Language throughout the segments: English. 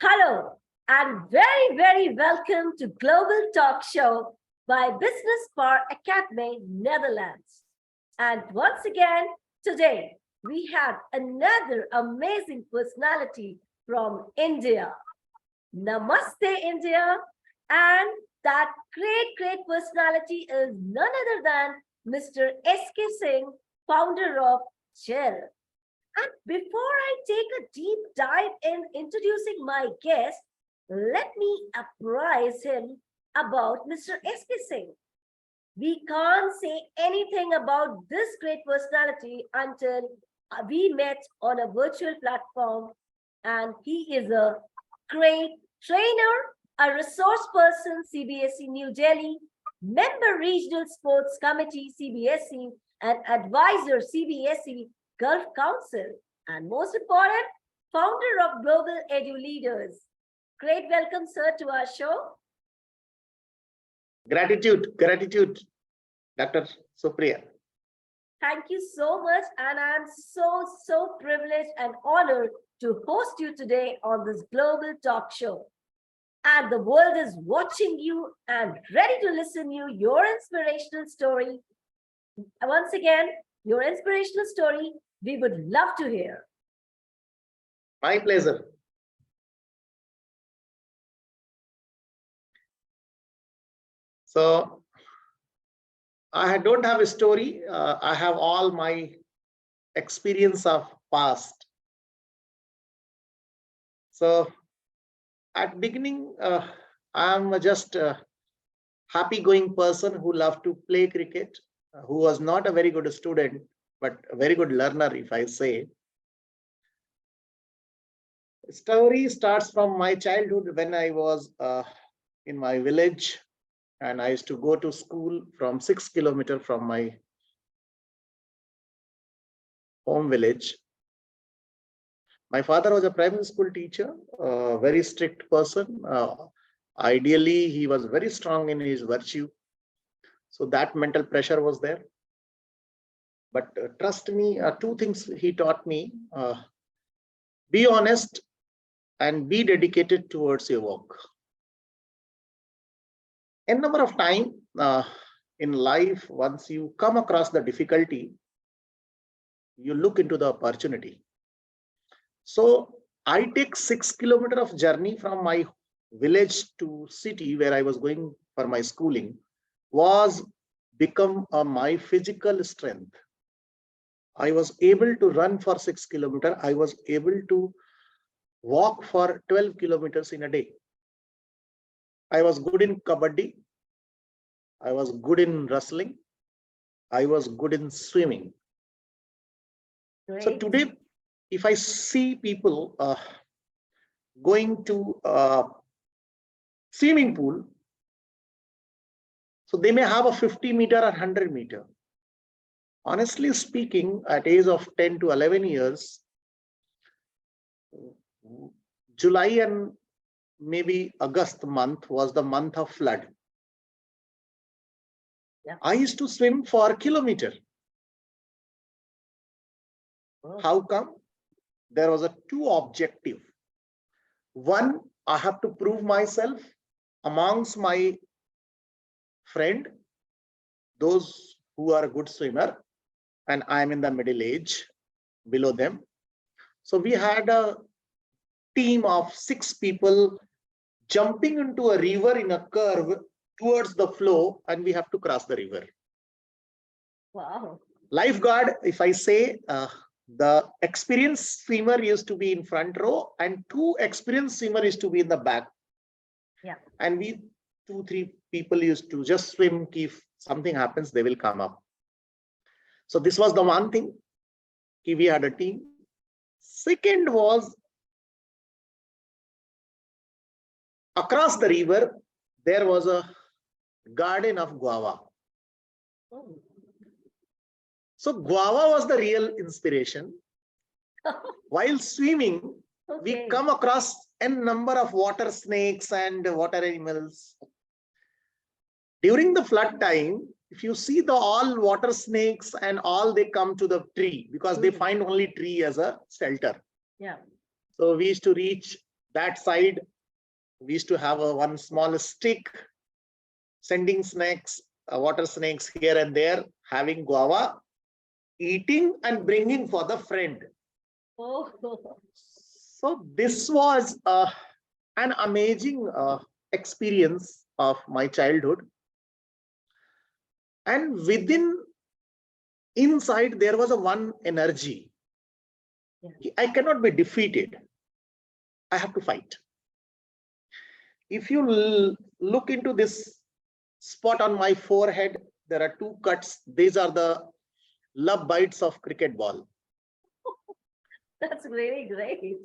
Hello, and very welcome to Global Talk Show by Business Par Academy, Netherlands. And once again, today we have another amazing personality from India. Namaste, India. And that great personality is none other than Mr. S.K. Singh, founder of Shell. And before I take a deep dive in introducing my guest, let me apprise him about Mr. S.K. Singh. We can't say anything about this great personality until we met on a virtual platform, and he is a great trainer, a resource person, CBSE New Delhi, member Regional Sports Committee, CBSE, and advisor, CBSE Gulf Council, and most important, founder of Global Edu Leaders. Great welcome, sir, to our show. Gratitude, Dr. Supriya. Thank you so much, and I'm so privileged and honored to host you today on this Global Talk Show. And the world is watching you and ready to listen to your inspirational story. Once again, your inspirational story, we would love to hear. My pleasure. So, I don't have a story. I have all my experience of past. So, at beginning, I'm just a happy-going person who loved to play cricket, who was not a very good student, but a very good learner, if I say. The story starts from my childhood when I was in my village, and I used to go to school from 6 kilometers from my home village. My father was a primary school teacher, a very strict person. Ideally, he was very strong in his virtue. So that mental pressure was there. But trust me, two things he taught me. Be honest and be dedicated towards your work. A number of time in life, once you come across the difficulty, you look into the opportunity. So I take 6 kilometers of journey from my village to city where I was going for my schooling was become my physical strength. I was able to run for 6 kilometers. I was able to walk for 12 kilometers in a day. I was good in kabaddi. I was good in wrestling. I was good in swimming. Great. So today, if I see people going to swimming pool, so they may have a 50 meter or 100 meter. Honestly speaking, at age of 10 to 11 years, July and maybe August month was the month of flood. Yeah. I used to swim for a kilometer. Oh. How come? There was a two objective. One, I have to prove myself amongst my friend, those who are a good swimmer, and I'm in the middle age below them. So we had a team of 6 people jumping into a river in a curve towards the flow, and we have to cross the river. Wow. Lifeguard, if I say, the experienced swimmer used to be in front row and 2 experienced swimmers used to be in the back. Yeah. And we 2-3 people used to just swim. If something happens, they will come up. So this was the one thing. We had a team. Second was across the river, there was a garden of guava. Oh. So guava was the real inspiration. While swimming, we come across a number of water snakes and water animals. During the flood time, if you see the all water snakes and all, they come to the tree because they find only tree as a shelter. Yeah. So we used to reach That side, we used to have one small stick, sending snakes, water snakes here and there, having guava, eating and bringing for the friend. Oh, So this was an amazing experience of my childhood. And inside, there was a one energy. yeah. I cannot be defeated. I have to fight. If you look into this spot on my forehead, there are two cuts. These are the love bites of cricket ball. That's really great.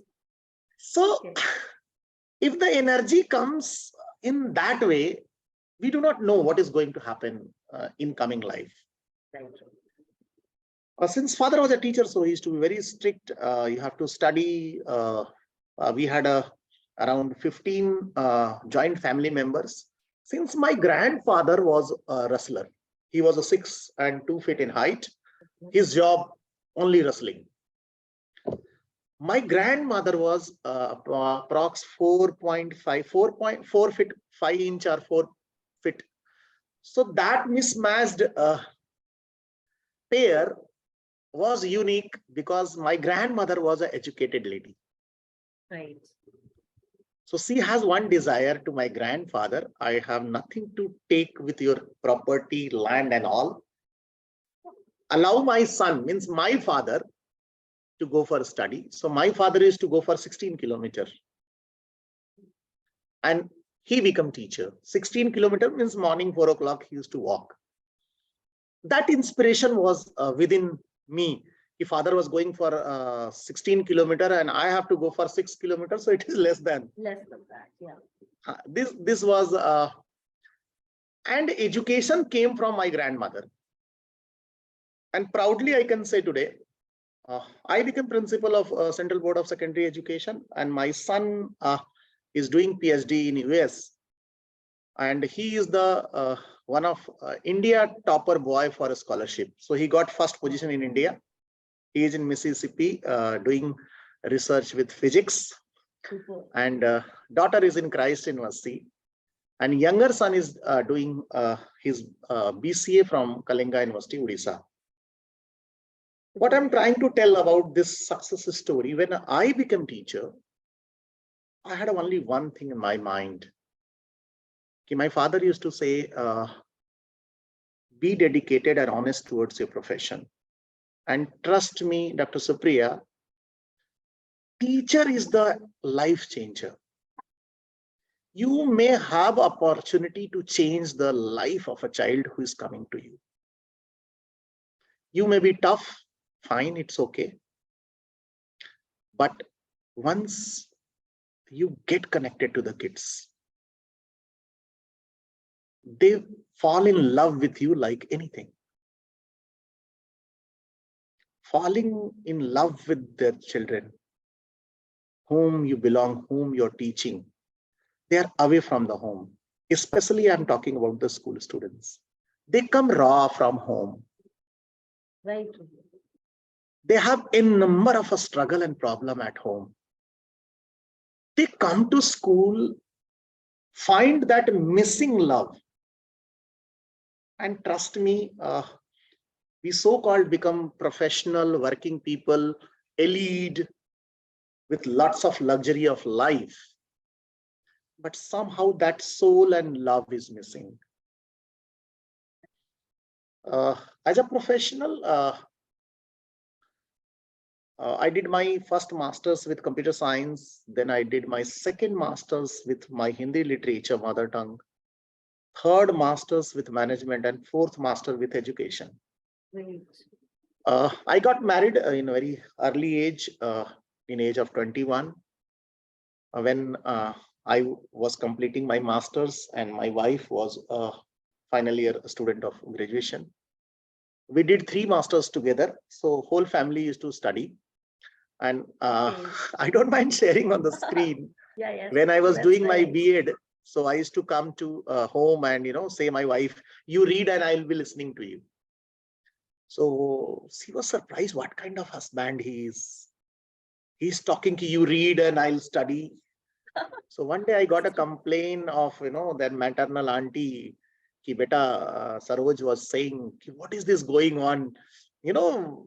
So Okay. if the energy comes in that way, we do not know what is going to happen in coming life. Right. Since father was a teacher, so he used to be very strict. You have to study. We had around 15 joint family members. Since my grandfather was a wrestler, he was a 6 and 2 feet in height. His job only wrestling. My grandmother was approx 4.5, 4.4 feet, 5 inch or 4 feet. So that mismatched pair was unique because my grandmother was an educated lady. Right. So she has one desire to my grandfather. I have nothing to take with your property, land and all. Allow my son, means my father, to go for study. So my father used to go for 16 kilometers. And he become teacher. 16 kilometers means morning 4 o'clock he used to walk. That inspiration was within me. If father was going for 16 kilometers and I have to go for 6 kilometers, so it is less than. Less than that, yeah. This was, and education came from my grandmother. And proudly I can say today, I became principal of Central Board of Secondary Education, and my son is doing PhD in US. And he is the one of India topper boy for a scholarship. So he got first position in India. He is in Mississippi doing research with physics. Super. And daughter is in Christ University. And younger son is doing his BCA from Kalinga University, Odisha. What I'm trying to tell about this success story, when I became teacher, I had only one thing in my mind. My father used to say, be dedicated and honest towards your profession. And trust me, Dr. Supriya, teacher is the life changer. You may have opportunity to change the life of a child who is coming to you. You may be tough, fine, it's okay. But once you get connected to the kids, they fall in love with you like anything. Falling in love with their children, whom you belong, whom you're teaching, they are away from the home. Especially I'm talking about the school students. They come raw from home. Right. They have a number of a struggle and problem at home. They come to school, find that missing love. And trust me, we so-called become professional working people, elite, with lots of luxury of life. But somehow that soul and love is missing. As a professional, I did my first master's with computer science. Then I did my second master's with my Hindi literature mother tongue, third master's with management, and fourth master with education. Great. I got married in a very early age, in age of 21, when I was completing my master's and my wife was a final year student of graduation. We did 3 masters together, so whole family used to study. And Okay. I don't mind sharing on the screen. Yeah, yes. When I was That's doing my nice. B.Ed, so I used to come to home and say my wife, you read and I'll be listening to you. So she was surprised what kind of husband he is. He's talking to you, read and I'll study. So one day I got a complaint of, that maternal auntie, ki beta, Saroj was saying, ki, what is this going on? You know,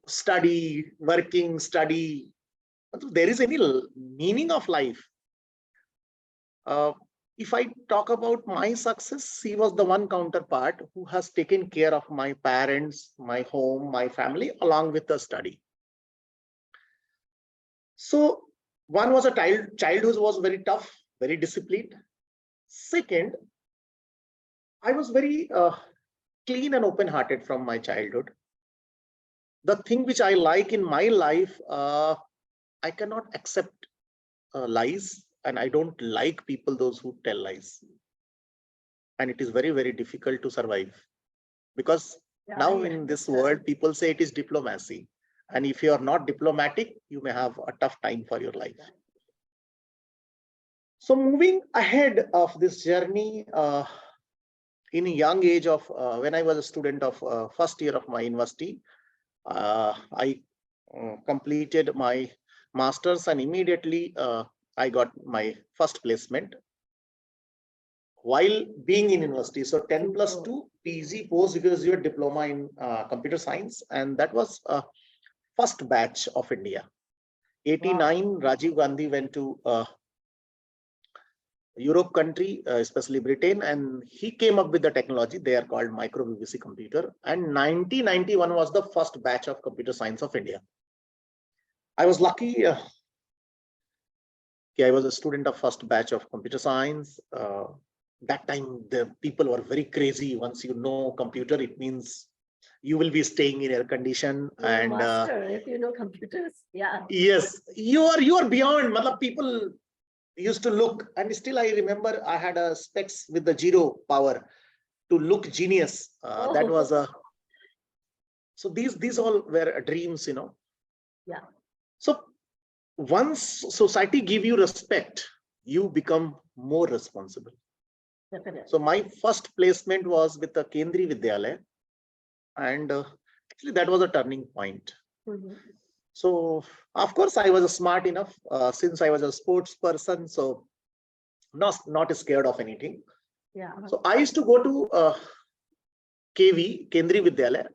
study, working, study. There is any meaning of life. Uh, if I talk about my success, he was the one counterpart who has taken care of my parents, my home, my family, along with the study. So one was a child who was very tough, very disciplined. Second, I was very clean and open-hearted from my childhood. The thing which I like in my life, I cannot accept lies, and I don't like people those who tell lies. And it is very, very difficult to survive, because now in this world, people say it is diplomacy. And if you are not diplomatic, you may have a tough time for your life. So moving ahead of this journey, in a young age of, when I was a student of first year of my university, I completed my master's, and immediately I got my first placement while being in university. So 10+2 PG postgraduate diploma in computer science, and that was first batch of India. 89, Rajiv Gandhi went to Europe country, especially Britain, and he came up with the technology. They are called micro BBC computer. And 1991 was the first batch of computer science of India. I was lucky. I was a student of first batch of computer science. That time, the people were very crazy. Once you know computer, it means you will be staying in air condition. And master, if you know computers, yeah. Yes, you are beyond. People used to look, and still I remember I had a specs with the zero power to look genius. That was a. So these all were dreams, Yeah. So once society give you respect, you become more responsible. Definitely. So my first placement was with the Kendri Vidyalaya, and actually that was a turning point. So of course I was smart enough, since I was a sports person, so not scared of anything. Yeah. So I used to go to KV, Kendri Vidyalaya,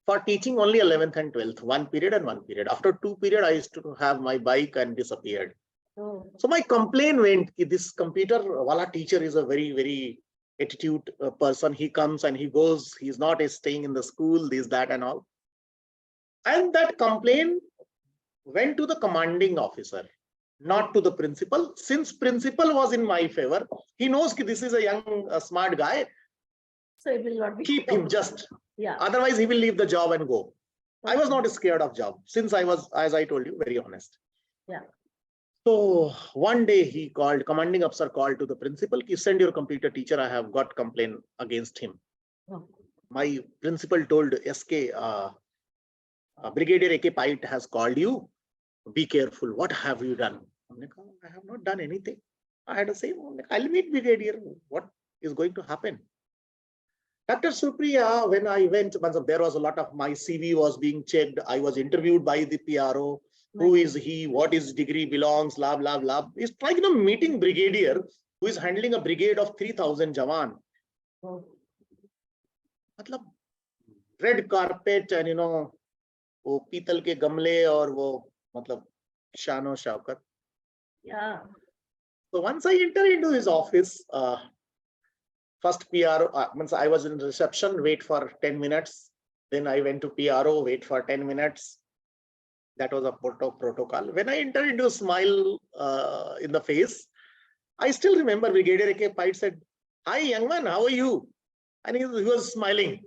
for teaching only 11th and 12th, one period and one period. After 2 period, I used to have my bike and disappeared. So my complaint went, this computer wala teacher is a very, very attitude person. He comes and he goes, he's not staying in the school, this, that, and all. And that complaint went to the commanding officer, not to the principal. Since principal was in my favor, he knows this is a young, smart guy. So it will not be. Keep him just. Yeah. Otherwise, he will leave the job and go. Okay. I was not scared of job, since I was, as I told you, very honest. Yeah. So one day he called, commanding officer called to the principal, he send your computer teacher, I have got complaint against him. My principal told SK, Brigadier AK Pite has called you. Be careful. What have you done? I have not done anything. I had to say, I'll meet Brigadier. What is going to happen? Dr. Supriya, when I went, there was a lot of my CV was being checked. I was interviewed by the PRO. Who is he? What his degree belongs? Blah, blah, blah. It's like meeting brigadier who is handling a brigade of 3,000 Jawan. Red carpet and वो पीतल के गमले और वो शानो Shaukat. Yeah. So once I enter into his office, first PRO, I was in reception, wait for 10 minutes. Then I went to PRO, wait for 10 minutes. That was a protocol. When I entered into a smile in the face, I still remember Brigadier AK Pite said, "Hi, young man, how are you?" And he was smiling.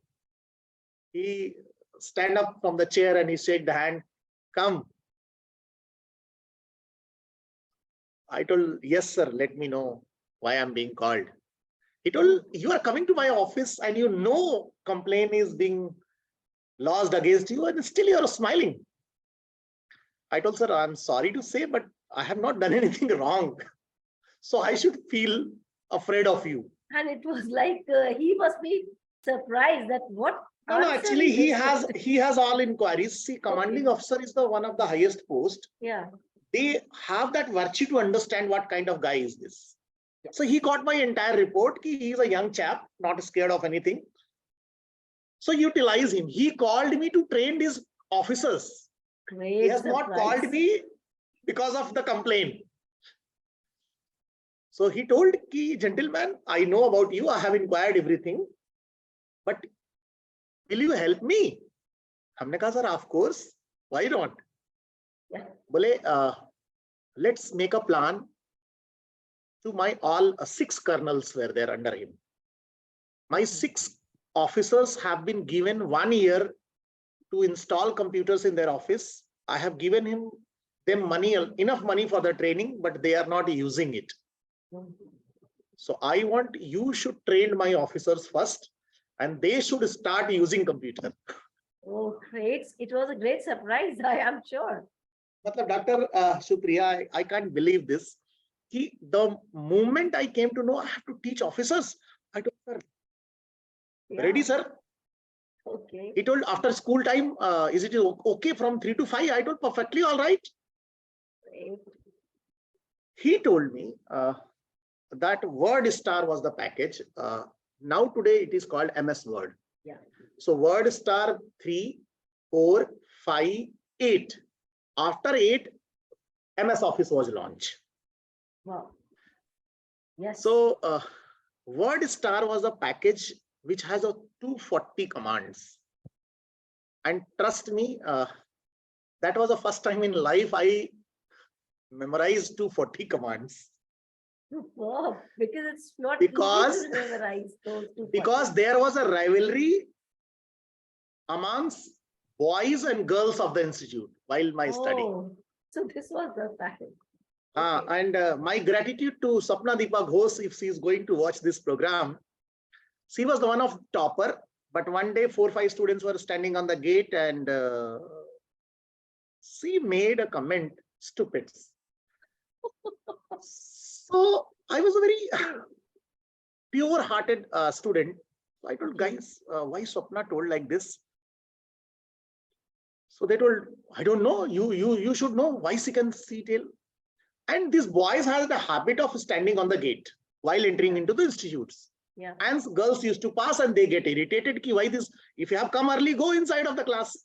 He stand up from the chair and he shake the hand, "Come." I told, "Yes, sir, let me know why I'm being called." He told, "You are coming to my office and complaint is being lodged against you and still you are smiling." I told, "Sir, I'm sorry to say, but I have not done anything wrong. So I should feel afraid of you." And it was like, he must be surprised that what. No, actually he has all inquiries. See, commanding officer is the one of the highest post. Yeah. they have that virtue to understand what kind of guy is this. So he got my entire report. He is a young chap, not scared of anything. So utilize him. He called me to train these officers. Great He has surprise. not called me because of the complaint. So he told, ki, gentleman, I know about you. I have inquired everything. But will you help me? हमने कहा, sir, of course. Why not? Yeah. बोले, let's make a plan. To my all 6 colonels were there under him. My 6 officers have been given 1 year to install computers in their office. I have given them money, enough money for the training, but they are not using it. So I want you should train my officers first, and they should start using computer. Oh, great. It was a great surprise, I am sure. Dr. Supriya, I can't believe this. The moment I came to know I have to teach officers, I told, sir, ready, sir? Okay. He told, after school time, is it okay from 3 to 5? I told, perfectly all right. Great. He told me that Word Star was the package. Now today it is called MS Word. Yeah. So Word Star 3, 4, 5, 8. After 8, MS Office was launched. Wow. Yes. So Word Star was a package which has a 240 commands. And trust me, that was the first time in life I memorized 240 commands. Wow, because it's not Because easy to memorize those 240. Because there was a rivalry amongst boys and girls of the institute while my study. So this was the package. And my gratitude to Sapna Deepa Ghosh, if she is going to watch this program. She was the one of topper, but one day 4 or 5 students were standing on the gate, and she made a comment, stupids. So I was a very pure-hearted student. So I told, guys, why Swapna told like this? So they told, I don't know. You should know why she can see till. And these boys had the habit of standing on the gate while entering into the institutes. Yeah. And girls used to pass and they get irritated. Ki, why this? If you have come early, go inside of the class.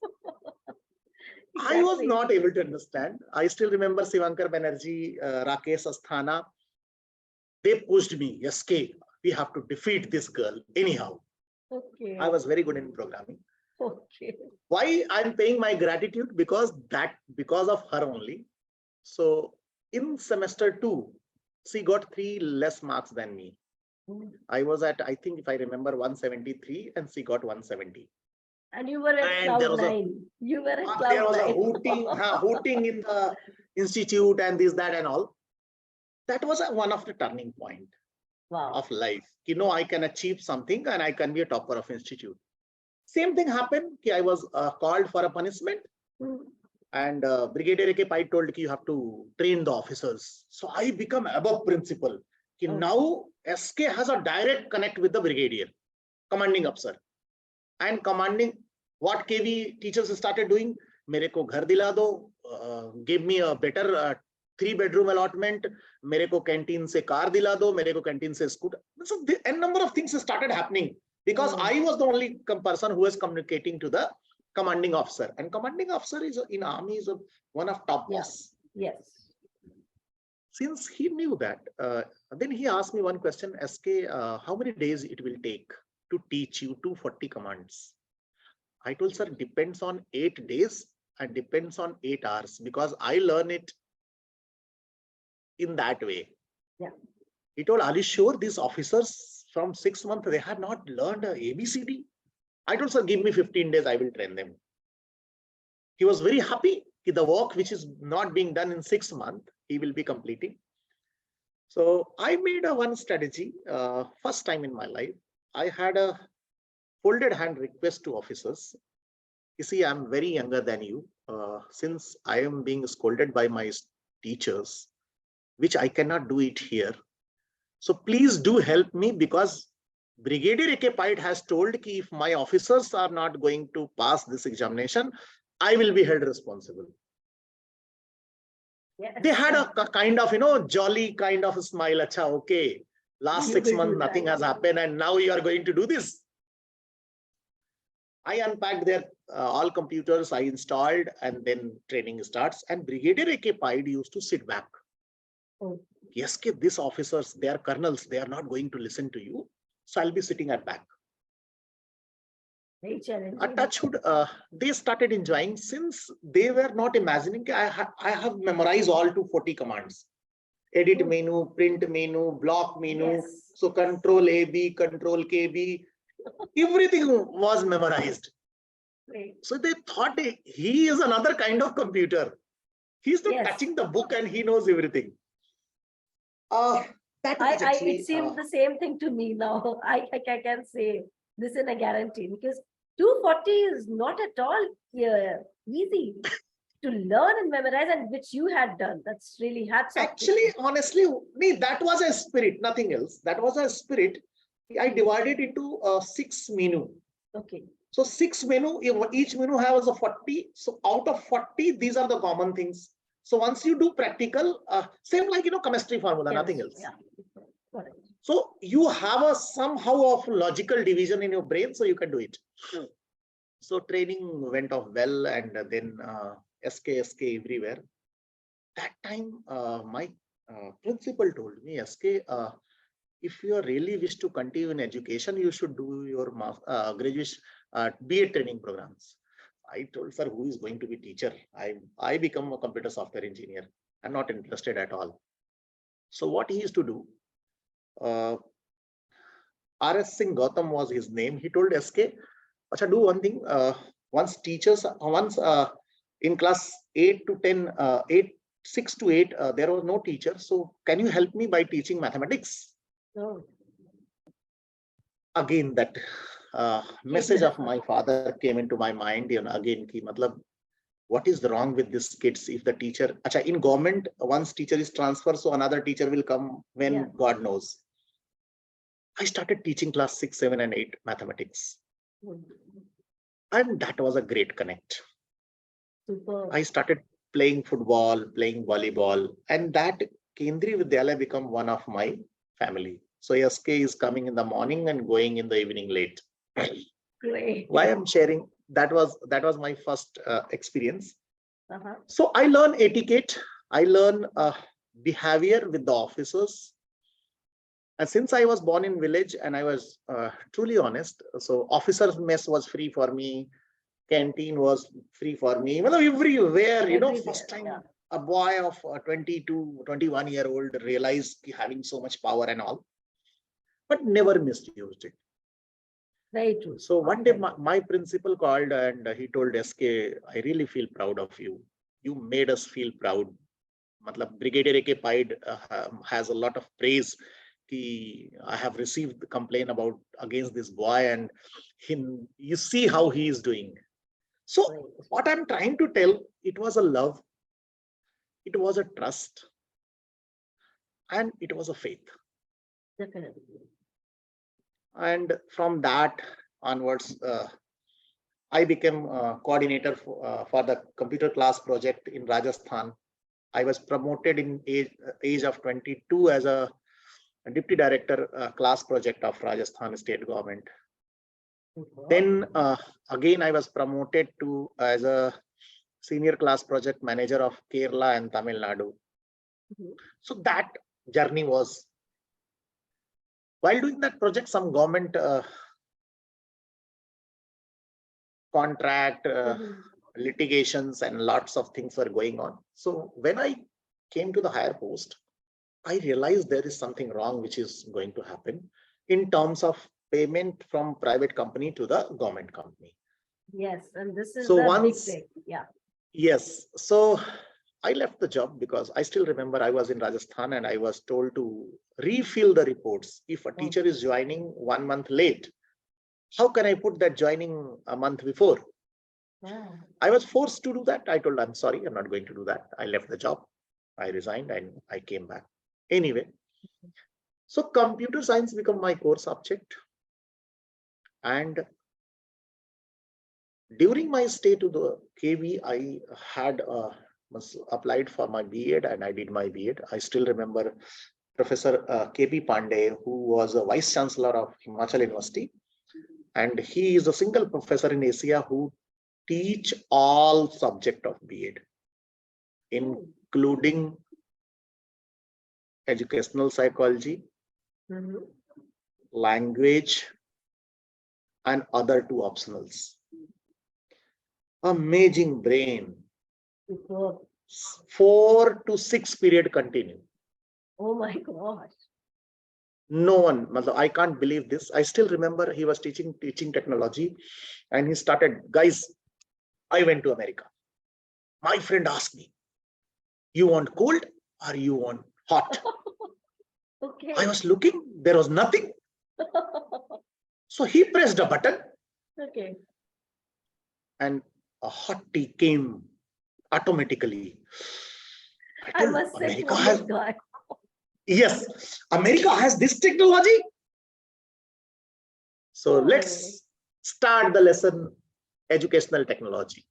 Exactly. I was not able to understand. I still remember Sivankar Banerjee, Rakesh Asthana. They pushed me, yes, we have to defeat this girl anyhow. Okay. I was very good in programming. Okay. Why I'm paying my gratitude? Because of her only. So in semester 2, she got 3 less marks than me. I was at, I think if I remember, 173 and she got 170. And you were at cloud 9. You were at cloud 9. There was a hooting in the institute and this, that and all. That was one of the turning point of life. You know, I can achieve something and I can be a topper of institute. Same thing happened. I was called for a punishment. And Brigadier A.K. Pai told you have to train the officers. So I become above principal. Now SK has a direct connect with the brigadier, commanding officer. And commanding, what KV teachers started doing, mere ko ghar dila do, give me a better 3-bedroom allotment, mere ko canteen se car dila do, mere ko canteen se scooter. So the n number of things started happening because I was the only person who was communicating to the commanding officer. And commanding officer is in army is one of top boss. Yes. Since he knew that, then he asked me one question, SK, how many days it will take to teach you 240 commands? I told, sir, depends on 8 days and depends on 8 hours because I learn it in that way. Yeah. He told, are you sure these officers from 6 months, they had not learned ABCD? I told, sir, give me 15 days, I will train them. He was very happy. The work which is not being done in 6 months, he will be completing. So I made one strategy, first time in my life. I had a folded hand request to officers. You see, I'm very younger than you. Since I am being scolded by my teachers, which I cannot do it here. So please do help me because Brigadier A.K. Pait has told that if my officers are not going to pass this examination, I will be held responsible. Yes. They had a kind of, jolly kind of a smile. Acha, okay, last You 6 will months, do nothing that. has happened, and now you are going to do this. I unpacked their all computers, I installed, and then training starts. And Brigadier AK Pied used to sit back. Oh, Yes, kid, these officers, they are colonels, they are not going to listen to you. So I'll be sitting at back. very A challenging. touchwood, they started enjoying since they were not imagining. I have memorized all 240 commands. Edit Oh, menu, print menu, block menu. yes. So control AB, control KB, everything was memorized. Great. So they thought he is another kind of computer. He's not Yes. touching the book and he knows everything. Uh, that was It actually, seemed the same thing to me now. I can say this in a guarantee because 240 is not at all easy to learn and memorize, and which you had done. That's really hats off to actually, you. honestly, me, that was a spirit, nothing else. That was a spirit. I divided it into 6 menu. Okay. So 6 menu, each menu has a 40. So out of 40, these are the common things. So once you do practical, same like, chemistry formula, nothing else. Yeah. Got it. So you have a somehow of logical division in your brain, so you can do it. So training went off well, and then SK everywhere. That time, my principal told me, SK, if you really wish to continue in education, you should do your graduation BA training programs. I told, sir, who is going to be teacher? I become a computer software engineer. I'm not interested at all. So what he used to do, RS Singh Gautam was his name. He told SK, Acha, do one thing. Once in class 8 to 10, 6 to 8, there was no teacher. So can you help me by teaching mathematics? Oh, Again, that message of my father came into my mind. Again, ki, matlab, what is wrong with these kids? If the teacher, acha, in government, once teacher is transferred, so another teacher will come when yeah. God knows. I started teaching class 6, 7, and 8 mathematics. And that was a great connect. Super. I started playing football, playing volleyball, and that Kendriya Vidyalaya become one of my family. So SK is coming in the morning and going in the evening late. Great. Why I'm sharing, that was my first experience. Uh-huh. So I learn etiquette, I learn behavior with the officers. And since I was born in village and I was truly honest, so officers mess was free for me, canteen was free for me. Well, everywhere, first time Yeah. a boy of 22, 21-year-old realized having so much power and all, but never misused it. Very true. So one day my principal called and he told SK, I really feel proud of you. You made us feel proud. Matlab, Brigadier AK Pied has a lot of praise. I have received the complaint about against this boy, and you see how he is doing. So Great. what I'm trying to tell, it was a love, it was a trust, and it was a faith. Definitely. And from that onwards, I became coordinator for the computer class project in Rajasthan. I was promoted in age of 22 as a deputy director class project of Rajasthan state government. Then again, I was promoted to as a senior class project manager of Kerala and Tamil Nadu. So that journey was, while doing that project, some government contract, litigations, and lots of things were going on. So when I came to the higher post, I realized there is something wrong which is going to happen in terms of payment from private company to the government company. Yes, and this is So the big once, thing. Yeah. yes, so I left the job because I still remember I was in Rajasthan and I was told to refill the reports. If a teacher is joining 1 month late, how can I put that joining a month before? Wow. I was forced to do that. I told, I'm sorry, I'm not going to do that. I left the job. I resigned and I came back. Anyway, so computer science became my core subject. And during my stay to the KV, I had was applied for my B.Ed and I did my B.Ed. I still remember Professor K.P. Pandey, who was a Vice Chancellor of Himachal University. And he is a single professor in Asia who teach all subject of B.Ed, including educational psychology, language, and other two optionals. Amazing brain. 4 to 6 period continue. Oh my gosh. No one, I can't believe this. I still remember he was teaching technology, and he started, guys, I went to America. My friend asked me, you want cold or you want hot? Okay. I was looking, there was nothing. So he pressed a button. Okay. And a hot tea came automatically. I must say, America has, God. yes, America has this technology. So let's start the lesson, educational technology.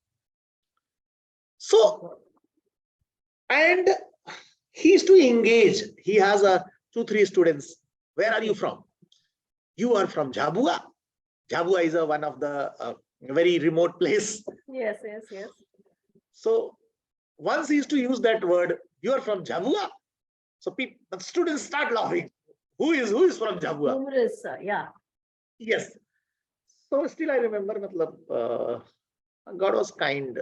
So, and he is to engage. He has a 2-3 students. Where are you from? You are from Jhabua. Jhabua is one of the very remote place. Yes, yes, yes. So once he used to use that word, you are from Jhabua. So people, the students start laughing. Who is from Jhabua? Numerous, yeah. Yes. So still I remember, God was kind.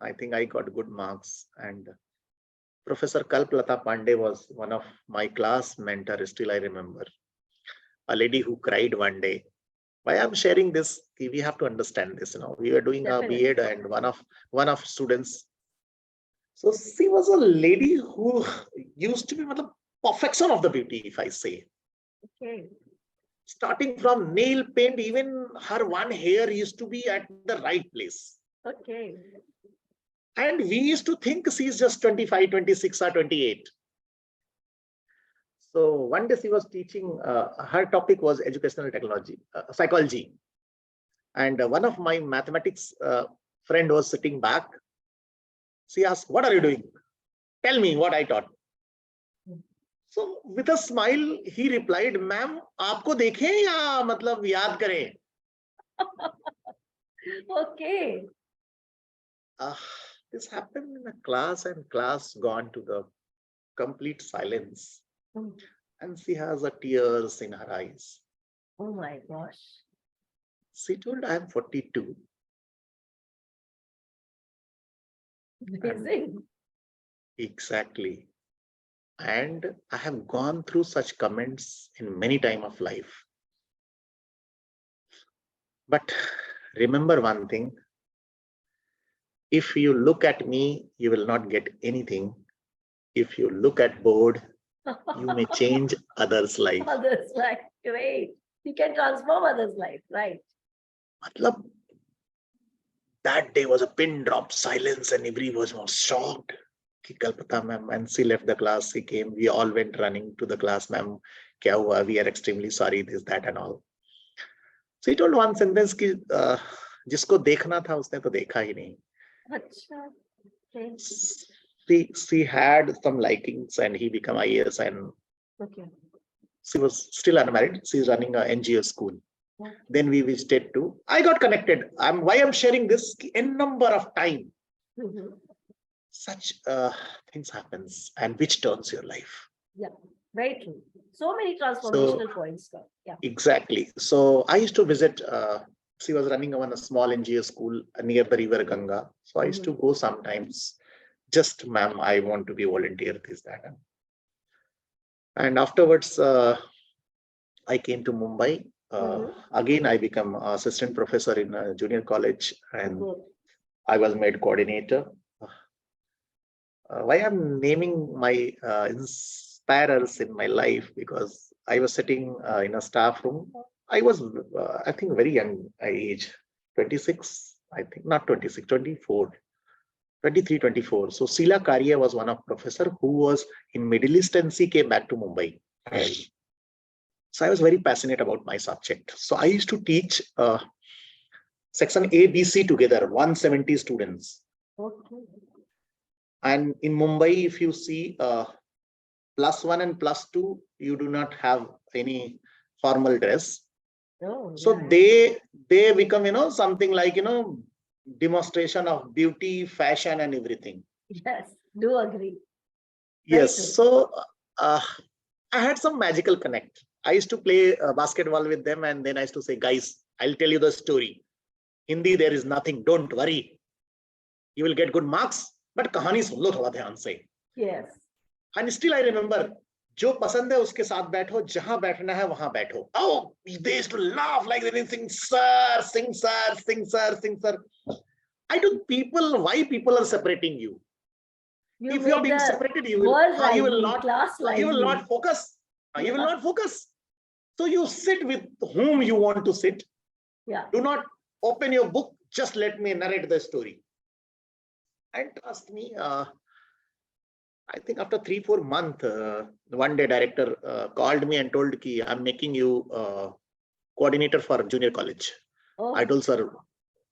I think I got good marks, and Professor Kalplata Pandey was one of my class mentor. Still I remember a lady who cried one day. Why I'm sharing this? We have to understand this. We were doing a B.Ed, and one of students. So she was a lady who used to be the perfection of the beauty, if I say. Okay. Starting from nail paint, even her one hair used to be at the right place. Okay. And we used to think she's just 25, 26 or 28. So one day she was teaching, her topic was educational technology, psychology. And one of my mathematics friend was sitting back. She asked, what are you doing? Tell me what I taught. So with a smile, he replied, ma'am, आपको देखें या मतलब याद करें? Okay. This happened in a class, and class gone to the complete silence. And she has a tears in her eyes. Oh my gosh. She told, I am 42. Amazing. Exactly. And I have gone through such comments in many times of life. But remember one thing, if you look at me, you will not get anything. If you look at board, you may change others' life. Others' life, great. You can transform others' life, right? Matlab, that day was a pin drop silence, and everyone was shocked. Kalpata ma'am, and she left the class, she came, we all went running to the class, ma'am, kya hua? We are extremely sorry, this, that, and all. So he told one sentence ki, jisko dekhna tha, usne to dekha hi nahi. Achha. Okay. She had some likings, and he became IAS, and Okay. she was still unmarried. She's running a NGO school. Okay. Then we visited too. I got connected. Why I'm sharing this, n number of time. Such things happens, and which turns your life. Yeah, very true. So many transformational points. Yeah. Exactly. So I used to visit, she was running a small NGO school near the river Ganga. So I used to go sometimes, just ma'am, I want to be volunteer, this, that. And afterwards, I came to Mumbai. Again, I became assistant professor in a junior college, and I was made coordinator. Why I'm naming my inspirers in my life, because I was sitting in a staff room. I was, I think, very young age, 26, I think, not 26, 24, 23, 24. So Sila Karya was one of professor who was in Middle East, and she came back to Mumbai. So I was very passionate about my subject. So I used to teach section A, B, C together, 170 students. Okay. And in Mumbai, if you see +1 and +2, you do not have any formal dress. Oh, So yeah. they become, something like, demonstration of beauty, fashion, and everything. Yes, do agree. Very Yes. true. So uh, I had some magical connect. I used to play basketball with them, and then I used to say, guys, I'll tell you the story. Hindi, there is nothing. Don't worry. You will get good marks. But कहानी सुन लो थोड़ा ध्यान से. Yes. And still I remember, जो पसंद है उसके साथ बैठो, जहां बैठना है वहां बैठो. Oh, they used to laugh like anything, sir, sing, sir, sing, sir, sing, sir. I don't people why people are separating you. You If you are made being the separated, world you will lively, not, class you will lively. not focus. You will Yeah. not focus. So you sit with whom you want to sit. Yeah. Do not open your book. Just let me narrate the story. And trust me, I think after 3-4 months, one day director called me and told ki I'm making you coordinator for junior college. Oh, I told sir,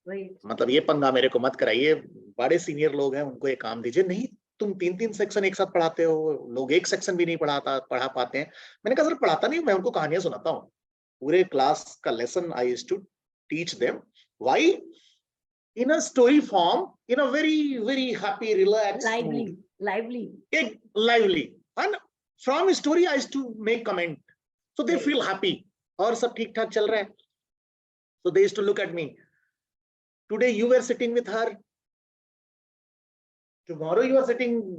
great. मतलब ये पंगा मेरे को मत कराइए, बड़े senior लोग हैं उनको ये काम दीजिए. नहीं, तुम 3-3 सेक्शन एक साथ पढ़ाते हो, लोग एक सेक्शन भी नहीं पढ़ा पाते हैं. मैंने कहा सर पढ़ाता नहीं, मैं उनको कहानियां सुनाता हूँ. पूरे क्लास का lesson I used to teach them. Why? In a story form, in a very happy, relaxed mood. Lively. Lively. And from a story, I used to make comment. So they Great. feel happy. और सब ठीक ठाक चल रहा है. So they used to look at me. Today you were sitting with her. Tomorrow you are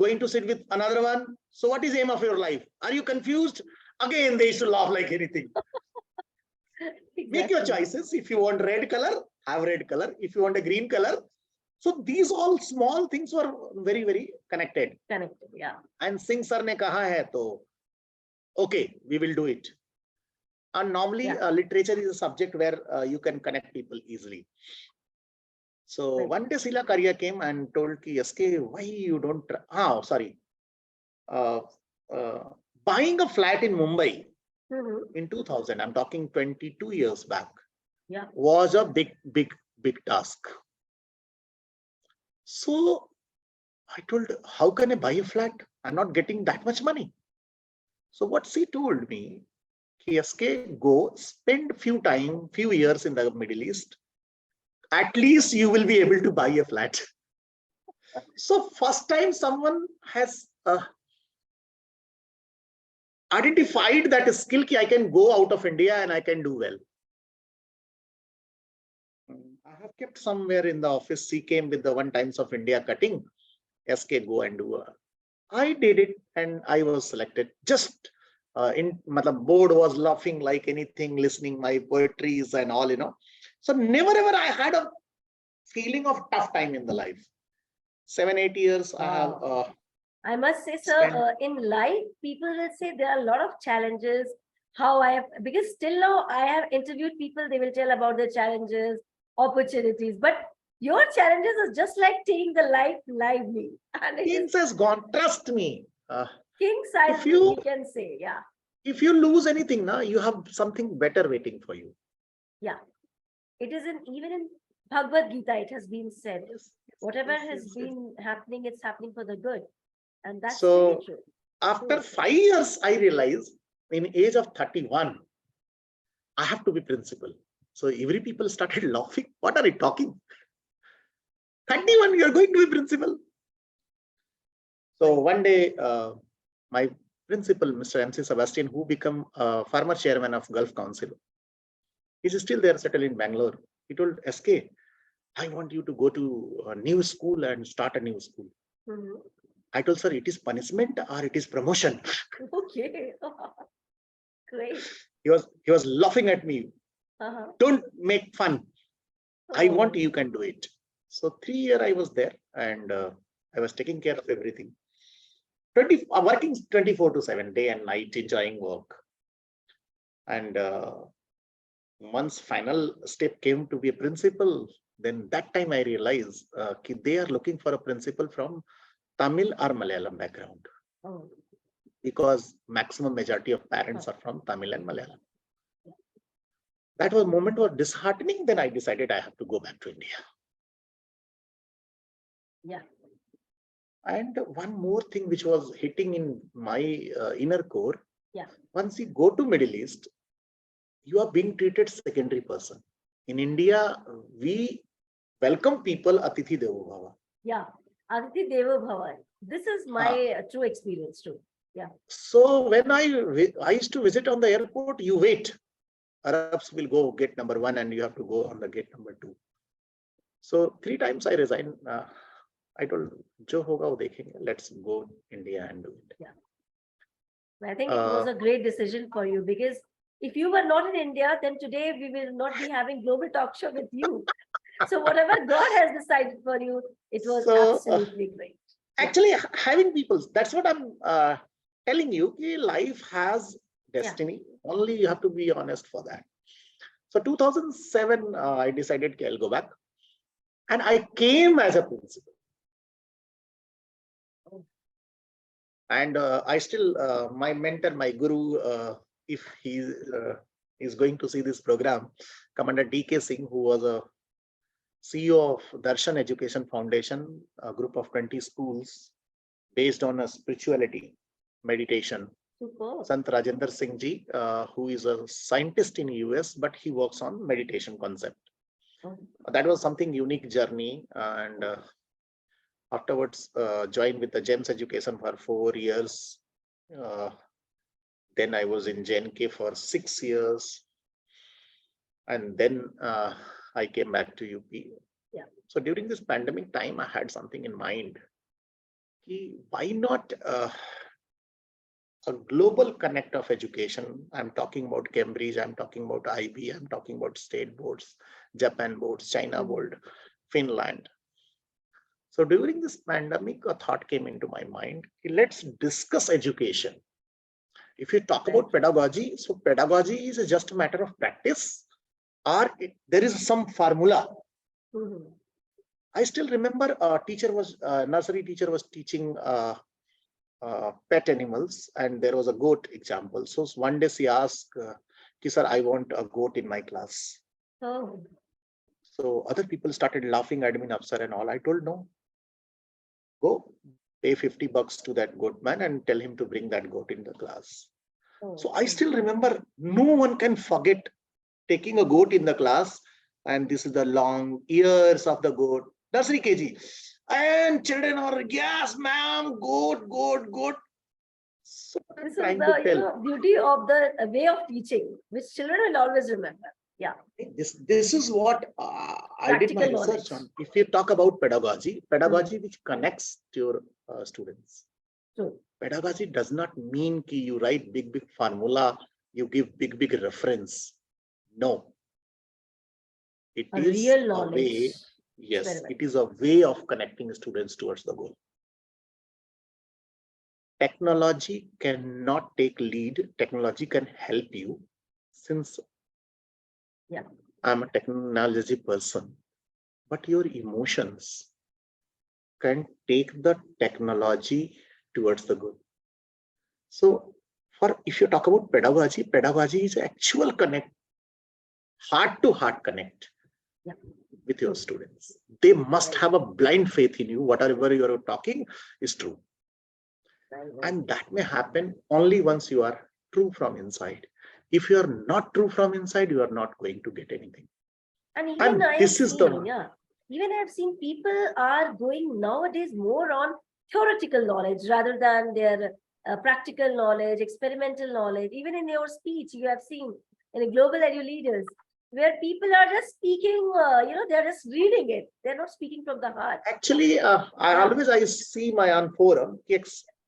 going to sit with another one. So what is the aim of your life? Are you confused? Again, they used to laugh like anything. Make your Exactly. choices. If you want red color, have red color. If you want a green color. So these all small things were very connected. Connected, yeah. And Singh sir ने कहा है तो okay, we will do it. And normally Yeah. literature is a subject where you can connect people easily. So Right. one day Sila Karya came and told ki SK, why you don't sorry. Uh, uh, Buying a flat in Mumbai in 2000, I'm talking 22 years back, Yeah. was a big task. So I told, how can I buy a flat? I'm not getting that much money. So what she told me, SK, go spend few years in the Middle East. At least you will be able to buy a flat. So first time someone has identified that skill ki I can go out of India and I can do well. I have kept somewhere in the office. She came with the 1 times of India cutting. SK, go and do. I did it and I was selected. Just board was laughing like anything, listening my poetries and all, So never ever I had a feeling of tough time in the life. 7-8 years I have I must say, sir, in life, people will say there are a lot of challenges. Because still now I have interviewed people, they will tell about the challenges, opportunities, but your challenges is just like taking the life lively. And it things has gone, trust me. King size, If you we can say, yeah. If you lose anything, you have something better waiting for you. Yeah. It is even in Bhagavad Gita, it has been said, whatever has been happening, it's happening for the good. And that's really true. After 5 years, I realized in age of 31, I have to be principal. So every people started laughing. What are you talking? 31, you're going to be principal. So one day, my principal, Mr. MC Sebastian, who became former chairman of Gulf Council, he's still there, settled in Bangalore. He told SK, I want you to go to a new school and start a new school. I told, sir, it is punishment or it is promotion. Okay. Great. He was laughing at me. Don't make fun. I want you can do it. So 3 years I was there and I was taking care of everything. Working 24/7, day and night, enjoying work. And once final step came to be a principal, then that time I realized they are looking for a principal from Tamil or Malayalam background. Because maximum majority of parents are from Tamil and Malayalam. That was moment was disheartening. Then I decided I have to go back to India. Yeah. And one more thing which was hitting in my inner core, Yeah. once you go to Middle East, you are being treated secondary person. In India, we welcome people Atithi Devo Bhava. Yeah. Aditi Deva Bhava. This is my true experience too. Yeah. So when I used to visit on the airport, you wait. Arabs will go gate number 1 and you have to go on the gate number 2. So 3 times I resigned. I told, Jo hoga wo dekhenge. Let's go India and do it. Yeah. I think it was a great decision for you, because if you were not in India, then today we will not be having Global Talk Show with you. So whatever God has decided for you, it was absolutely great. Actually, having people, that's what I'm telling you. Life has destiny. Only you have to be honest for that. So 2007, I decided I'll go back. And I came as a principal. And I still, my mentor, my guru, if he is going to see this program, Commander D.K. Singh, who was a CEO of Darshan Education Foundation, a group of 20 schools based on a spirituality, meditation. Super. Sant Rajendra Singh ji, who is a scientist in US, but he works on meditation concept. That was something unique journey, and afterwards joined with the GEMS education for 4 years. Then I was in JNK for 6 years, and then I came back to UP. Yeah. So during this pandemic time, I had something in mind. Why not a global connect of education? I'm talking about Cambridge, I'm talking about IB, I'm talking about state boards, Japan boards, China board, Finland. So during this pandemic, a thought came into my mind. Let's discuss education. If you talk about pedagogy, so pedagogy is just a matter of practice, or there is some formula. I still remember a teacher was, nursery teacher was teaching pet animals, and there was a goat example. So one day she asked, sir, I want a goat in my class. Oh. So other people started laughing, admin officer and all. I told, no, go pay $50 to that goat man and tell him to bring that goat in the class. Oh. So I still remember, no one can forget taking a goat in the class, and this is the long ears of the goat, nursery KG. And children are, yes, ma'am, goat, goat, goat. So this is the beauty of the way of teaching, which children will always remember. Yeah. This is what I did my research on. If you talk about pedagogy which connects to your students. True. Pedagogy does not mean that you write big formula, you give big reference. No. It is real knowledge. A way, yes, it is a way of connecting students towards the goal. Technology cannot take lead. Technology can help you, since I'm a technology person, but your emotions can take the technology towards the good. So if you talk about pedagogy is actual connect, heart to heart connect with your students. They must have a blind faith in you. Whatever you are talking is true. And that may happen only once you are true from inside. If you are not true from inside, you are not going to get anything. And even even I have seen people are going nowadays more on theoretical knowledge rather than their practical knowledge, experimental knowledge. Even in your speech, you have seen in a global edu leaders, where people are just speaking, they're just reading it. They're not speaking from the heart. Actually, I see my own forum,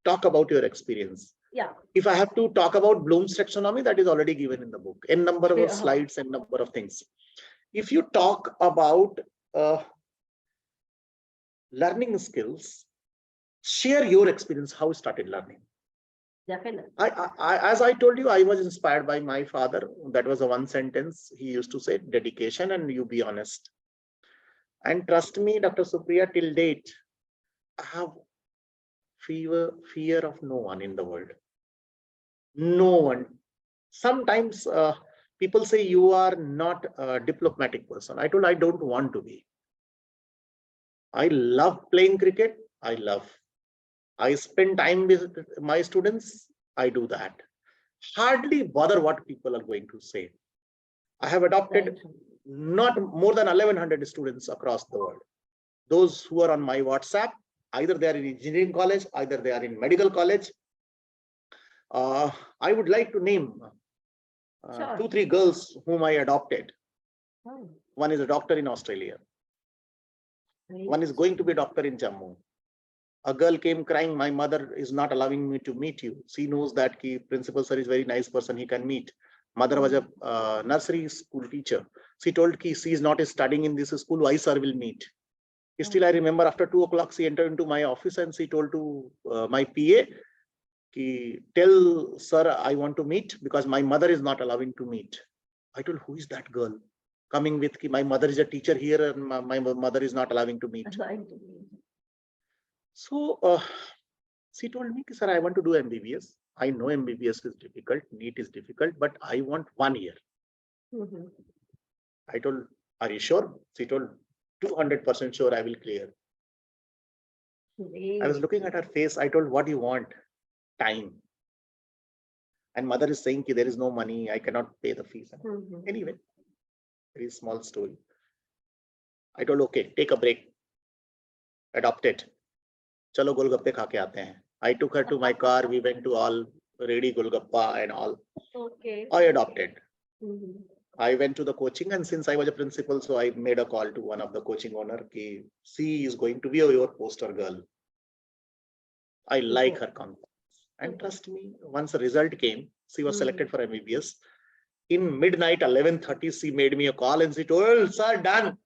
talk about your experience. Yeah. If I have to talk about Bloom's taxonomy, that is already given in the book. N number of slides and number of things. If you talk about learning skills, share your experience, how you started learning. Definitely. As I told you, I was inspired by my father. That was a one sentence he used to say: dedication and you be honest. And trust me, Dr. Supriya, till date, I have fear of no one in the world. No one. Sometimes people say you are not a diplomatic person. I told, I don't want to be. I love playing cricket. I love. I spend time with my students. I do that. Hardly bother what people are going to say. I have adopted not more than 1100 students across the world. Those who are on my WhatsApp, either they are in engineering college, either they are in medical college. I would like to name Sure. 2, 3 girls whom I adopted. Oh, One is a doctor in Australia. great. One is going to be a doctor in Jammu. A girl came crying, my mother is not allowing me to meet you. She knows that the principal sir is very nice person, he can meet. Mother was a nursery school teacher. She told ki she is not studying in this school, why sir will meet. Still, I remember after 2 o'clock, she entered into my office and she told to my PA, ki, tell sir I want to meet because my mother is not allowing to meet. I told, who is that girl coming with ki, my mother is a teacher here and my mother is not allowing to meet. So she told me, sir, I want to do MBBS. I know MBBS is difficult, NEET is difficult, but I want 1 year. I told, are you sure? She told, 200% sure I will clear. I was looking at her face. I told, what do you want? Time. And mother is saying, there is no money. I cannot pay the fees. Anyway, very small story. I told, okay, take a break. Adopt it. Chalo golgappe kha ke aate hain. I took her to my car. We went to all ready golgappa and all. Okay. I adopted. I went to the coaching, and since I was a principal, so I made a call to one of the coaching owner. Ki, she is going to be your poster girl. I like her confidence. And trust me, once the result came, she was selected for MBBS. In midnight, 11:30, she made me a call and she told, sir, done.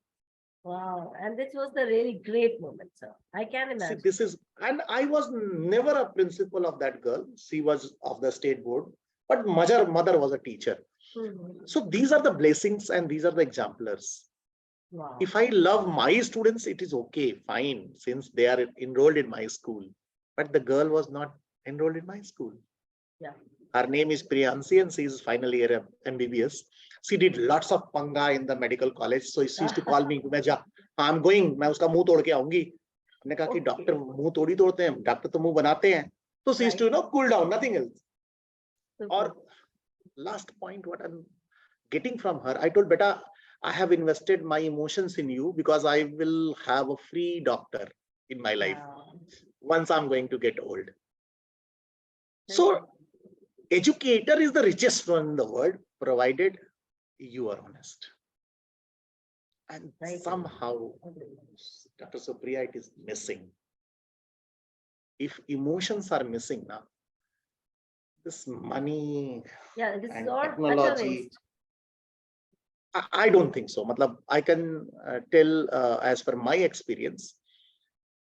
Wow. And this was the really great moment, sir. I can imagine. See, this is, and I was never a principal of that girl. She was of the state board, but mother was a teacher. So these are the blessings and these are the exemplars. Wow. If I love my students, it is okay, fine, since they are enrolled in my school. But the girl was not enrolled in my school. Yeah. Her name is Priyansi and she is final year MBBS. She did lots of panga in the medical college. So she used to call me, I'm going, मैं उसका मुंह तोड़ के आऊंगी. हमने कहा कि doctor मुंह थोड़ी तोड़ते हैं, डॉक्टर तो मुंह बनाते हैं. So she used to, cool down, nothing else. Or last point, what I'm getting from her, I told, beta, I have invested my emotions in you because I will have a free doctor in my life once I'm going to get old. So educator is the richest one in the world, provided you are honest. And somehow, Dr. Supriya, it is missing. If emotions are missing now, this money and technology, I don't think so. I can tell as per my experience,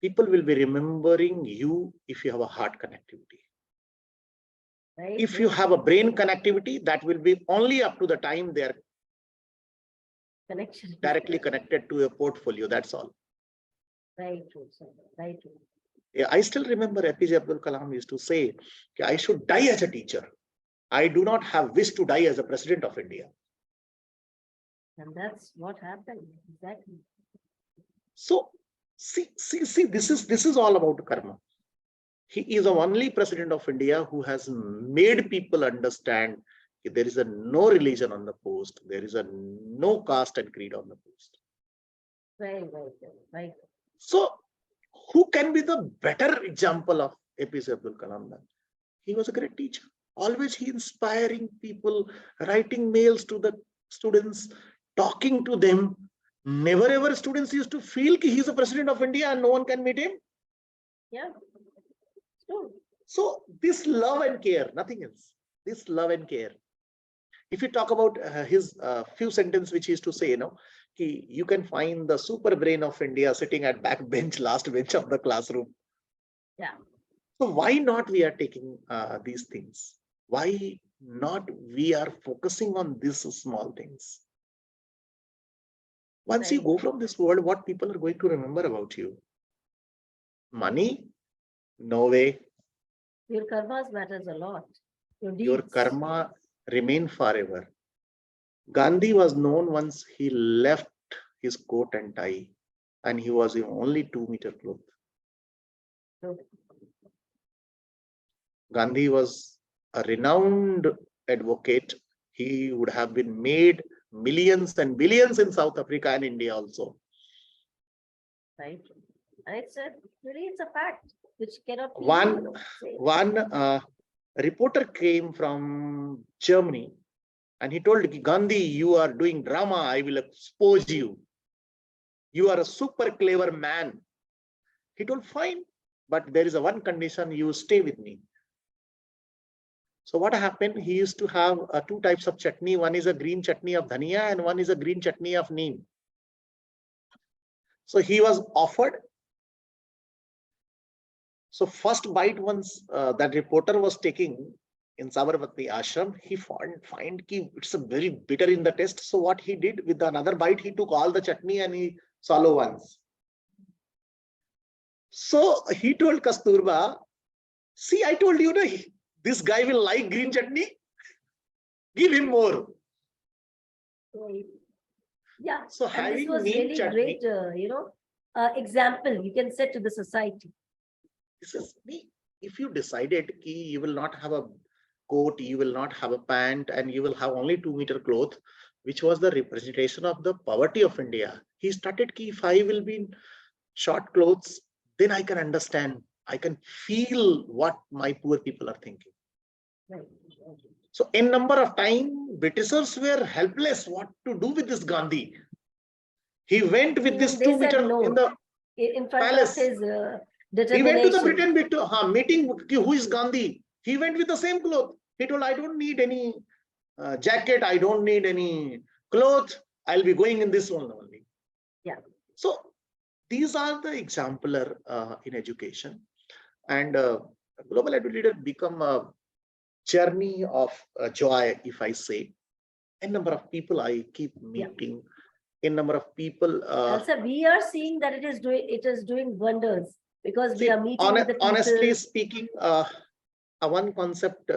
people will be remembering you if you have a heart connectivity. If you have a brain connectivity, that will be only up to the time they are directly connected to a portfolio. That's all. Right, sir. Right. Yeah, I still remember APJ Abdul Kalam used to say, I should die as a teacher. I do not have wish to die as a president of India. And that's what happened. Exactly. So see, this is all about karma. He is the only president of India who has made people understand that there is no religion on the post. There is no caste and creed on the post. Right. So who can be the better example of APJ Abdul Kalam? He was a great teacher. Always he inspiring people, writing mails to the students, talking to them. Never ever students used to feel that he is the president of India and no one can meet him. Yeah. True. So this love and care, nothing else. This love and care. If you talk about his few sentences which he used to say, you can find the super brain of India sitting at back bench, last bench of the classroom. Yeah. So why not we are taking these things? Why not we are focusing on these small things? Once you go from this world, what people are going to remember about you? Money? No way. Your karma matters a lot. Your karma remain forever. Gandhi was known once he left his coat and tie and he was in only 2 meter cloth. Gandhi was a renowned advocate. He would have been made millions and billions in South Africa and India also. Right. And it's a fact which cannot be One reporter came from Germany and he told Gandhi, you are doing drama, I will expose you. You are a super clever man. He told, fine, but there is a one condition, you stay with me. So what happened? He used to have two types of chutney. One is a green chutney of dhania and one is a green chutney of neem. So he was offered. So first bite once that reporter was taking in Sabarmati ashram, he find it's a very bitter in the taste. So what he did with another bite, he took all the chutney and he swallowed once. So he told Kasturba, see, I told you, this guy will like green chutney. Give him more. Right. Yeah. So And having this was neem really chutney, great, example you can set to the society. this is me. If you decided ki you will not have a coat, you will not have a pant, and you will have only 2-meter cloth, which was the representation of the poverty of India. He started ki if I will be in short clothes, then I can understand. I can feel what my poor people are thinking. Right. So in number of time, Britishers were helpless what to do with this Gandhi. He went with this They said 2-meter no in the in front palace. of his He went to the determination. Britain meeting. Who is Gandhi? He went with the same cloth. He told, I don't need any jacket. I don't need any cloth. I'll be going in this one only. Yeah. So these are the exemplar in education. And global educator become a journey of joy, if I say. A number of people I keep meeting. A number of people. And so we are seeing that it is doing wonders because we See, are meeting with the people. honestly speaking, one concept,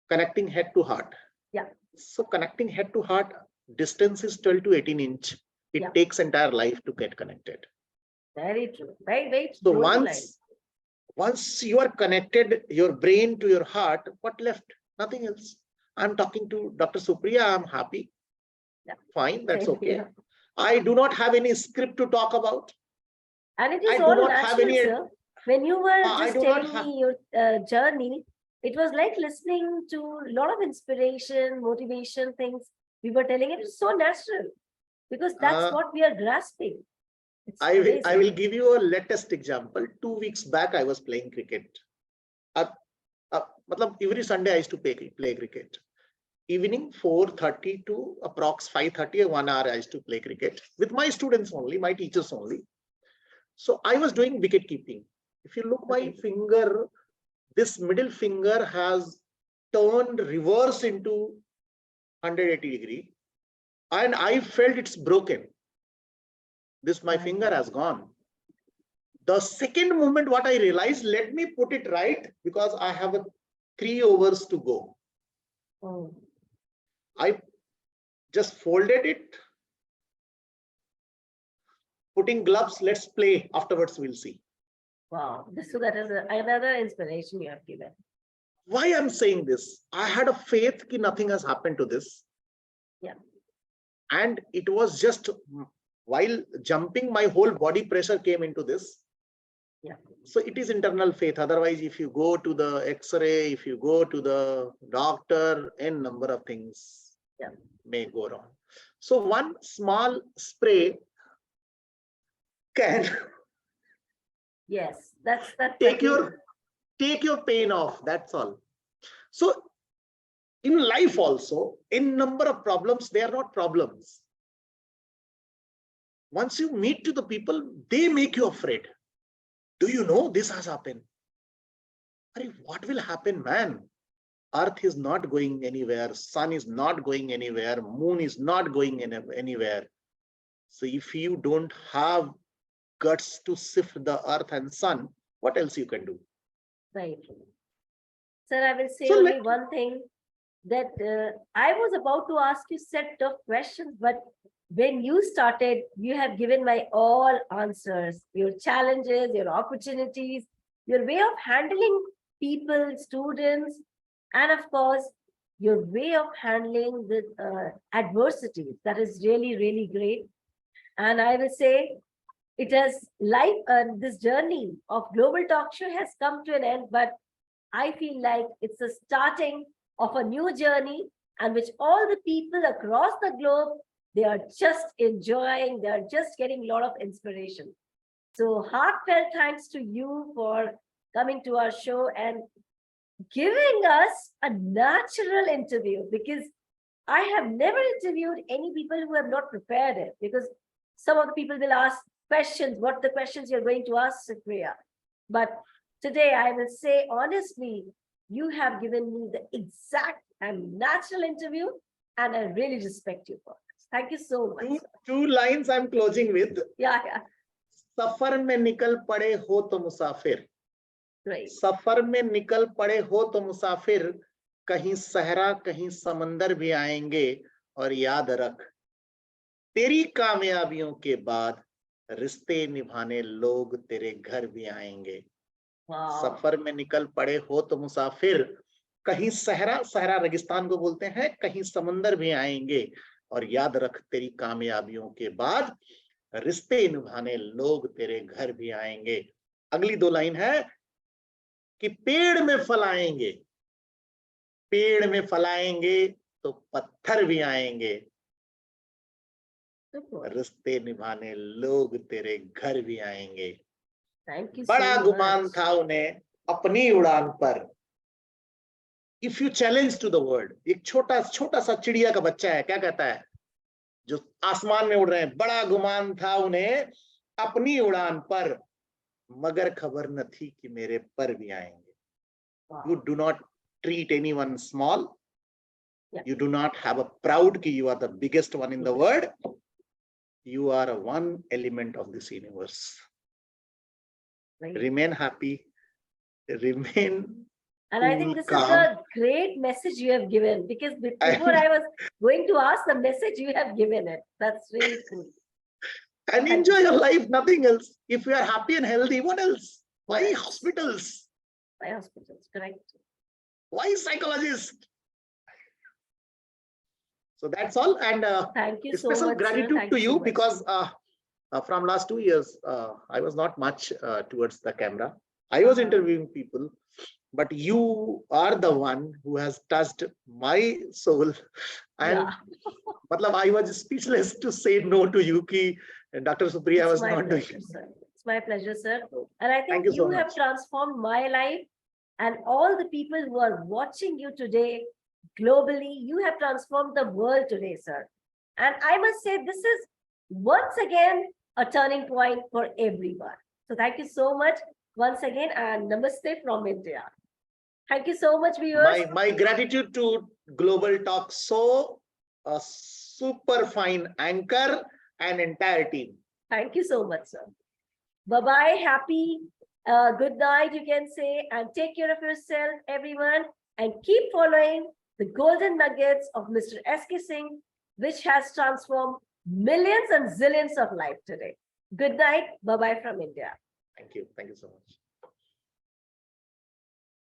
connecting head to heart. Yeah. So connecting head to heart, distance is 12 to 18 inch. It takes entire life to get connected. Very true. Very So true. once you are connected, your brain to your heart, what left? Nothing else. I'm talking to Dr. Supriya. I'm happy. Yeah. Fine, that's okay. Yeah. I do not have any script to talk about. And it is all natural, sir. When you were just telling me your journey, it was like listening to a lot of inspiration, motivation things. We were telling it is so natural because that's what we are grasping. I will give you a latest example. 2 weeks back, I was playing cricket. Every Sunday I used to play cricket. Evening 4:30 to approx 5:30, 1 hour I used to play cricket with my students only, my teachers only. So I was doing wicket keeping. If you look my finger, this middle finger has turned reverse into 180 degree, and I felt it's broken. This my finger has gone. The second moment, what I realized, let me put it right because I have 3 overs to go. I just folded it, putting gloves, let's play. Afterwards, we'll see. Wow, that is another inspiration you have given. Why I'm saying this? I had a faith that nothing has happened to this. Yeah. And it was just while jumping, my whole body pressure came into this. Yeah. So it is internal faith. Otherwise, if you go to the X-ray, if you go to the doctor, n number of things may go wrong. So one small spray can take your pain off. That's all. So in life also, in number of problems, they are not problems. Once you meet to the people, they make you afraid. Do you know this has happened? What will happen, man? Earth is not going anywhere. Sun is not going anywhere. Moon is not going anywhere. So if you don't have guts to sift the earth and sun, what else you can do? Right. Sir, I will say only one thing that I was about to ask you set of questions, but when you started, you have given my all answers, your challenges, your opportunities, your way of handling, people, students, and of course, your way of handling the adversity. That is really, really great. And I will say it has this journey of Global Talk Show has come to an end, but I feel like it's the starting of a new journey, and which all the people across the globe, they are just enjoying, they are just getting a lot of inspiration. So heartfelt thanks to you for coming to our show and giving us a natural interview, because I have never interviewed any people who have not prepared it, because some of the people will ask questions, what the questions you're going to ask, Supriya. But today I will say honestly, you have given me the exact and natural interview, and I really respect you for this. Thank you so much. Two lines I'm closing with. Yeah. सफर में निकल पड़े हो तो मुसाफिर, Great. सफर में निकल पड़े हो तो मुसाफिर, कहीं सहरा कहीं समंदर भी आएंगे, और याद रख तेरी कामयाबियों के बाद रिश्ते निभाने लोग तेरे घर भी आएंगे। Wow. सफर में निकल पड़े हो तो मुसाफिर, कहीं सहरा, सहरा रेगिस्तान को बोलते हैं, कहीं समंदर भी आएंगे, और याद रख तेरी कामयाबियों के बाद रिश्ते निभाने लोग तेरे घर भी आएंगे। अगली दो लाइन है कि पेड़ में फल आएंगे, पेड़ में फल आएंगे तो पत्थर भी आएंगे, रिश्ते निभाने लोग तेरे घर भी आएंगे। बड़ा गुमान था उन्हें अपनी उड़ान पर। If you challenge to the world, एक छोटा छोटा सा चिड़िया का बच्चा है, क्या कहता है, जो आसमान में उड़ रहे हैं, बड़ा गुमान था उन्हें अपनी उड़ान पर, मगर खबर न थी कि मेरे पर भी आएंगे। You do not treat anyone small, you do not have a proud ki you are the biggest one in the world. You are a one element of this universe. Right. Remain happy, remain and I think this calm. Is a great message you have given, because before I was going to ask the message, you have given it. That's really cool. And enjoy your life, nothing else. If you are happy and healthy, what else? Why hospitals? Why hospitals, correct. Why psychologists? So that's all, and thank you so special much, gratitude to you, because from last 2 years I was not much towards the camera. I was interviewing people, but you are the one who has touched my soul, and matlab I was speechless to say no to you ki Dr. Supriya was not doing it. It's my pleasure, sir. And I think you have transformed my life, and all the people who are watching you today globally, you have transformed the world today, sir. And I must say, this is once again a turning point for everyone. So thank you so much once again, and namaste from India. Thank you so much, viewers. My gratitude to Global Talk Show, a super fine anchor and entire team. Thank you so much, sir. Bye-bye, happy, good night, you can say, and take care of yourself, everyone, and keep following the golden nuggets of Mr. S.K. Singh, which has transformed millions and zillions of life today. Good night. Bye-bye from India. Thank you. Thank you so much.